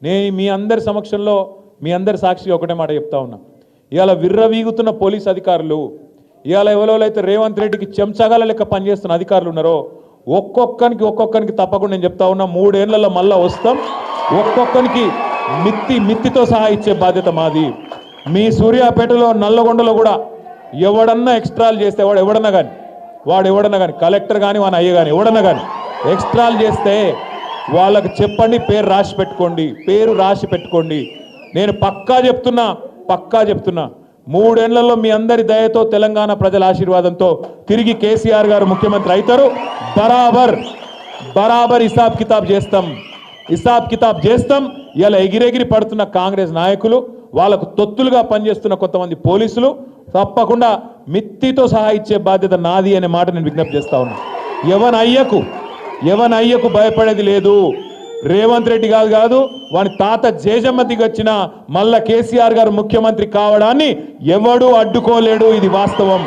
నేను మీ అందరి సమక్షంలో మీ అందరి సాక్షిగా ఒకటే మాట చెప్తా ఉన్నా. ఇవాళ విర్రవీగుతున్న పోలీస్ అధికారులు, ఇవాళ ఎవరైతే రేవంత్ రెడ్డికి చెంచగాల లెక్క పనిచేస్తున్న అధికారులు ఉన్నారో ఒక్కొక్కరికి తప్పకుండా నేను చెప్తా ఉన్నా, 3 ఏళ్లలో మళ్ళా వస్తాం. ఒక్కొక్కరికి మిత్తితో సహా ఇచ్చే బాధ్యత మాది. మీ సూర్యాపేటలో నల్లగొండలో కూడా ఎవడన్నా ఎక్స్ట్రాలు చేస్తే వాడు ఎవడన్నా కానీ కలెక్టర్ కానీ వాని అయ్య కానీ ఎవడన్నా కానీ ఎక్స్ట్రాలు చేస్తే వాళ్ళకి చెప్పండి, పేరు రాసి పెట్టుకోండి. నేను పక్కా చెప్తున్నా 3 ఏళ్లలో మీ అందరి దయతో తెలంగాణ ప్రజల ఆశీర్వాదంతో తిరిగి కేసీఆర్ గారు ముఖ్యమంత్రి అవుతారు. బరాబర్ హిసాబ్ కితాబ్ చేస్తాం. ఇలా ఎగిరెగిరి పడుతున్న కాంగ్రెస్ నాయకులు, వాళ్ళకు తొత్తులుగా పనిచేస్తున్న కొంతమంది పోలీసులు తప్పకుండా మిత్తితో సహా ఇచ్చే బాధ్యత నాది అనే మాట నేను విజ్ఞప్తి చేస్తా ఉన్నా. ఎవన్ అయ్యకు భయపడేది లేదు. రేవంత్ రెడ్డి కాదు వాని తాత జేజమ్మ దిగొచ్చిన మళ్ళా కేసీఆర్ గారు ముఖ్యమంత్రి కావడాన్ని ఎవడూ అడ్డుకోలేడు. ఇది వాస్తవం.